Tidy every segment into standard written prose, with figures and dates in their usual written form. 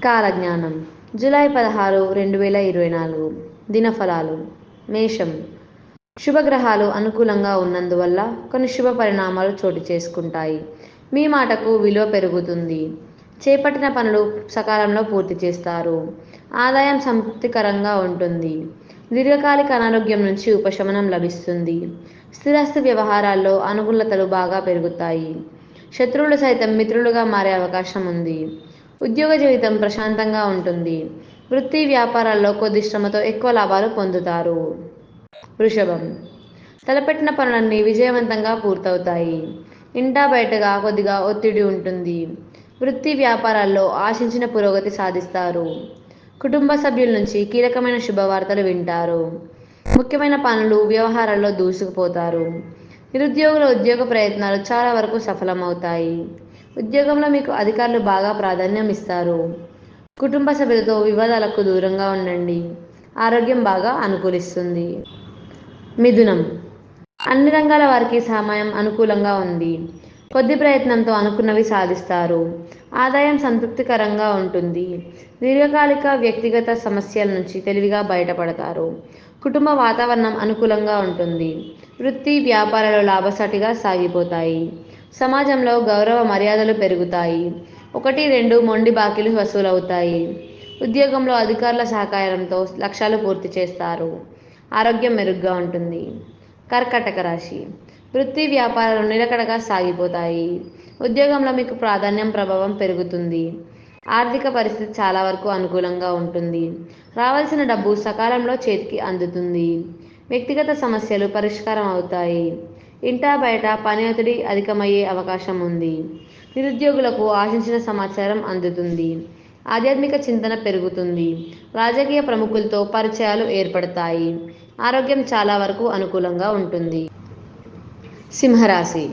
కాలజ్ఞానం జూలై 16, 2024 దినఫలాలు. మేషం. శుభగ్రహాలు అనుకూలంగా ఉన్నందువల్ల కొన్ని శుభ పరిణామాలు చోటు చేసుకుంటాయి. మీ మాటకు విలువ పెరుగుతుంది. చేపట్టిన పనులు సకాలంలో పూర్తి చేస్తారు. ఆదాయం సంతృప్తికరంగా ఉంటుంది. దీర్ఘకాలిక అనారోగ్యం నుంచి ఉపశమనం లభిస్తుంది. స్థిరాస్తి వ్యవహారాల్లో అనుకూలతలు బాగా పెరుగుతాయి. శత్రువులు సైతం మిత్రులుగా మారే అవకాశం ఉంది. ఉద్యోగ జీవితం ప్రశాంతంగా ఉంటుంది. వృత్తి వ్యాపారాల్లో కొద్ది శ్రమతో ఎక్కువ లాభాలు పొందుతారు. వృషభం. తలపెట్టిన పనులన్నీ విజయవంతంగా పూర్తవుతాయి. ఇంటా బయటగా కొద్దిగా ఒత్తిడి ఉంటుంది. వృత్తి వ్యాపారాల్లో ఆశించిన పురోగతి సాధిస్తారు. కుటుంబ సభ్యుల నుంచి కీలకమైన శుభవార్తలు వింటారు. ముఖ్యమైన పనులు వ్యవహారాల్లో దూసుకుపోతారు. నిరుద్యోగుల ఉద్యోగ ప్రయత్నాలు చాలా వరకు సఫలమవుతాయి. ఉద్యోగంలో మీకు అధికారులు బాగా ప్రాధాన్యం ఇస్తారు. కుటుంబ సభ్యులతో వివాదాలకు దూరంగా ఉండండి. ఆరోగ్యం బాగా అనుకూలిస్తుంది. మిథునం. అన్ని రంగాల వారికి సమయం అనుకూలంగా ఉంది. కొద్ది ప్రయత్నంతో అనుకున్నవి సాధిస్తారు. ఆదాయం సంతృప్తికరంగా ఉంటుంది. దీర్ఘకాలిక వ్యక్తిగత సమస్యల నుంచి తెలివిగా బయటపడతారు. కుటుంబ వాతావరణం అనుకూలంగా ఉంటుంది. వృత్తి వ్యాపారాలు లాభసాటిగా సాగిపోతాయి. సమాజంలో గౌరవ మర్యాదలు పెరుగుతాయి. 1, 2 మొండి బాకీలు వసూలవుతాయి. ఉద్యోగంలో అధికారుల సహకారంతో లక్ష్యాలు పూర్తి చేస్తారు. ఆరోగ్యం మెరుగ్గా ఉంటుంది. కర్కాటక రాశి. వృత్తి వ్యాపారాలు నిలకడగా సాగిపోతాయి. ఉద్యోగంలో మీకు ప్రభావం పెరుగుతుంది. ఆర్థిక పరిస్థితి చాలా వరకు అనుకూలంగా ఉంటుంది. రావాల్సిన డబ్బు సకాలంలో చేతికి అందుతుంది. వ్యక్తిగత సమస్యలు పరిష్కారం అవుతాయి. ఇంటా బయట పని ఒత్తిడి అధికమయ్యే అవకాశం ఉంది. నిరుద్యోగులకు ఆశించిన సమాచారం అందుతుంది. ఆధ్యాత్మిక చింతన పెరుగుతుంది. రాజకీయ ప్రముఖులతో పరిచయాలు ఏర్పడతాయి. ఆరోగ్యం చాలా వరకు అనుకూలంగా ఉంటుంది. సింహరాశి.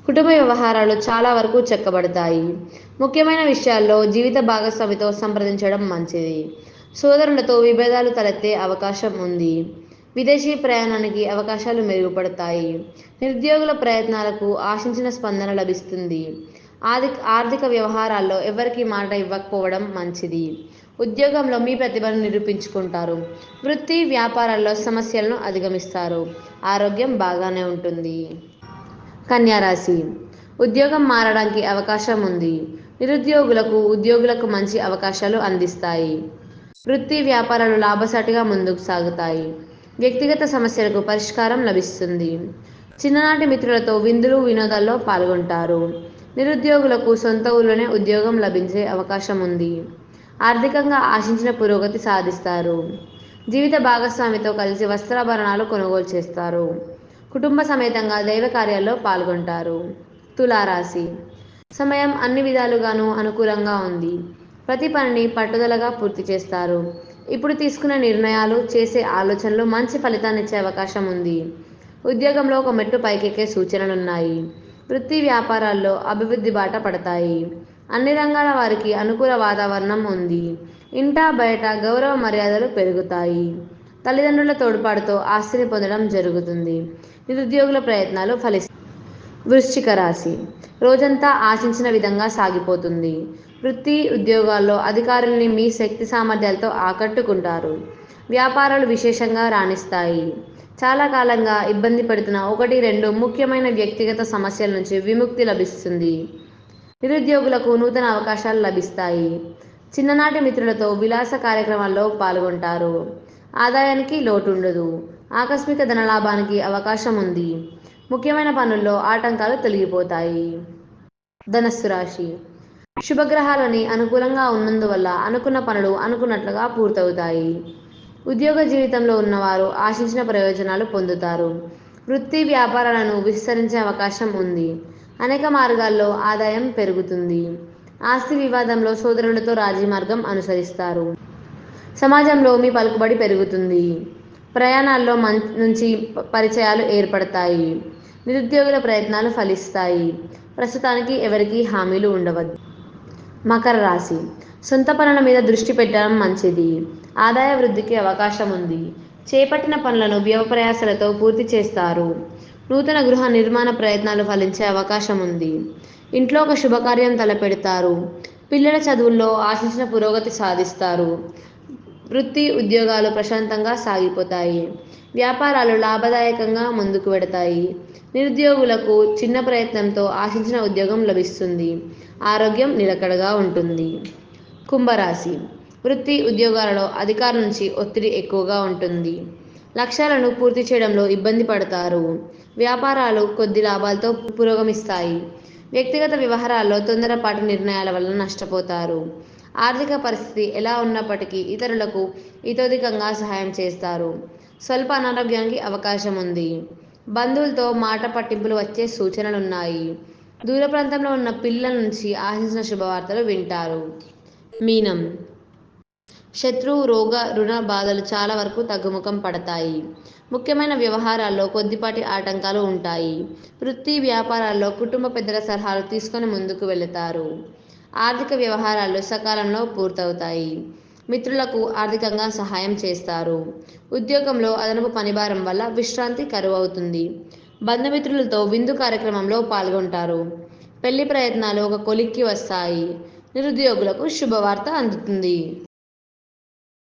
కుటుంబ వ్యవహారాలు చాలా వరకు చక్కబడతాయి. ముఖ్యమైన విషయాల్లో జీవిత భాగస్వామితో సంప్రదించడం మంచిది. సోదరులతో విభేదాలు తలెత్తే అవకాశం ఉంది. విదేశీ ప్రయాణానికి అవకాశాలు మెరుగుపడతాయి. నిరుద్యోగుల ప్రయత్నాలకు ఆశించిన స్పందన లభిస్తుంది. ఆర్థిక వ్యవహారాల్లో ఎవరికి మాట ఇవ్వకపోవడం మంచిది. ఉద్యోగంలో మీ ప్రతిభను నిరూపించుకుంటారు. వృత్తి వ్యాపారాల్లో సమస్యలను అధిగమిస్తారు. ఆరోగ్యం బాగానే ఉంటుంది. కన్యారాశి. ఉద్యోగం మారడానికి అవకాశం ఉంది. ఉద్యోగులకు మంచి అవకాశాలు అందిస్తాయి. వృత్తి వ్యాపారాలు లాభసాటిగా ముందుకు సాగుతాయి. వ్యక్తిగత సమస్యలకు పరిష్కారం లభిస్తుంది. చిన్ననాటి మిత్రులతో విందులు వినోదాల్లో పాల్గొంటారు. నిరుద్యోగులకు సొంత ఊళ్ళోనే ఉద్యోగం లభించే అవకాశం ఉంది. ఆర్థికంగా ఆశించిన పురోగతి సాధిస్తారు. జీవిత భాగస్వామితో కలిసి వస్త్రాభరణాలు కొనుగోలు చేస్తారు. కుటుంబ సమేతంగా దైవ కార్యాల్లో పాల్గొంటారు. తులారాశి. సమయం అన్ని విధాలుగానూ అనుకూలంగా ఉంది. ప్రతి పనిని పట్టుదలగా పూర్తి చేస్తారు. ఇప్పుడు తీసుకునే నిర్ణయాలు, చేసే ఆలోచనలు మంచి ఫలితాన్నిచ్చే అవకాశం ఉంది. ఉద్యోగంలో ఒక మెట్టు పైకెక్కే సూచనలున్నాయి. వృత్తి వ్యాపారాల్లో అభివృద్ధి బాట పడతాయి. అన్ని రంగాల వారికి అనుకూల వాతావరణం ఉంది. ఇంటా బయట గౌరవ మర్యాదలు పెరుగుతాయి. తల్లిదండ్రుల తోడ్పాటుతో ఆస్తిని పొందడం జరుగుతుంది. నిరుద్యోగుల ప్రయత్నాలు ఫలిస్తాయి. వృశ్చిక రాశి. రోజంతా ఆశించిన విధంగా సాగిపోతుంది. వృత్తి ఉద్యోగాల్లో అధికారుల్ని మీ శక్తి సామర్థ్యాలతో ఆకట్టుకుంటారు. వ్యాపారాలు విశేషంగా రాణిస్తాయి. చాలా కాలంగా ఇబ్బంది పడుతున్న 1, 2 ముఖ్యమైన వ్యక్తిగత సమస్యల నుంచి విముక్తి లభిస్తుంది. నిరుద్యోగులకు నూతన అవకాశాలు లభిస్తాయి. చిన్ననాటి మిత్రులతో విలాస కార్యక్రమాల్లో పాల్గొంటారు. ఆదాయానికి లోటు ఉండదు. ఆకస్మిక ధనలాభానికి అవకాశం ఉంది. ముఖ్యమైన పనుల్లో ఆటంకాలు తొలగిపోతాయి. ధనస్సు రాశి. శుభగ్రహాలని అనుకూలంగా ఉన్నందువల్ల అనుకున్న పనులు అనుకున్నట్లుగా పూర్తవుతాయి. ఉద్యోగ జీవితంలో ఉన్నవారు ఆశించిన ప్రయోజనాలు పొందుతారు. వృత్తి వ్యాపారాలను విస్తరించే అవకాశం ఉంది. అనేక మార్గాల్లో ఆదాయం పెరుగుతుంది. ఆస్తి వివాదంలో సోదరులతో రాజీ మార్గం అనుసరిస్తారు. సమాజంలో మీ పలుకుబడి పెరుగుతుంది. ప్రయాణాల్లో నుంచి పరిచయాలు ఏర్పడతాయి. నిరుద్యోగుల ప్రయత్నాలు ఫలిస్తాయి. ప్రస్తుతానికి ఎవరికీ హామీలు ఉండవద్దు. మకర రాశి. సొంత పనుల మీద దృష్టి పెట్టడం మంచిది. ఆదాయ వృద్ధికి అవకాశం ఉంది. చేపట్టిన పనులను వ్యవప్రయాసలతో పూర్తి చేస్తారు. నూతన గృహ నిర్మాణ ప్రయత్నాలు ఫలించే అవకాశం ఉంది. ఇంట్లో ఒక శుభకార్యం తలపెడతారు. పిల్లల చదువుల్లో ఆశించిన పురోగతి సాధిస్తారు. వృత్తి ఉద్యోగాలు ప్రశాంతంగా సాగిపోతాయి. వ్యాపారాలు లాభదాయకంగా ముందుకు వెడతాయి. నిరుద్యోగులకు చిన్న ప్రయత్నంతో ఆశించిన ఉద్యోగం లభిస్తుంది. ఆరోగ్యం నిలకడగా ఉంటుంది. కుంభరాశి వృత్తి ఉద్యోగాలలో అధికారుల నుంచి ఒత్తిడి ఎక్కువగా ఉంటుంది. లక్ష్యాలను పూర్తి చేయడంలో ఇబ్బంది పడతారు. వ్యాపారాలు కొద్ది లాభాలతో పురోగమిస్తాయి. వ్యక్తిగత వ్యవహారాల్లో తొందరపాటు నిర్ణయాల వల్ల నష్టపోతారు. ఆర్థిక పరిస్థితి ఎలా ఉన్నప్పటికీ ఇతరులకు ఇతోధికంగా సహాయం చేస్తారు. స్వల్ప అనారోగ్యానికి అవకాశం ఉంది. బంధువులతో మాట పట్టింపులు వచ్చే సూచనలున్నాయి. దూర ప్రాంతంలో ఉన్న పిల్లల నుంచి ఆశించిన శుభవార్తలు వింటారు. మీనం శత్రువు రోగ రుణ బాధలు చాలా వరకు తగ్గుముఖం పడతాయి. ముఖ్యమైన వ్యవహారాల్లో కొద్దిపాటి ఆటంకాలు ఉంటాయి. వృత్తి వ్యాపారాల్లో కుటుంబ పెద్దల సలహాలు తీసుకొని ముందుకు వెళతారు. ఆర్థిక వ్యవహారాలు సకాలంలో పూర్తవుతాయి. మిత్రులకు ఆర్థికంగా సహాయం చేస్తారు. ఉద్యోగంలో అదనపు పనిభారం వల్ల విశ్రాంతి కరువవుతుంది. బంధుమిత్రులతో విందు కార్యక్రమంలో పాల్గొంటారు. పెళ్లి ప్రయత్నాలు ఒక కొలిక్కి వస్తాయి. నిరుద్యోగులకు శుభవార్త అందుతుంది.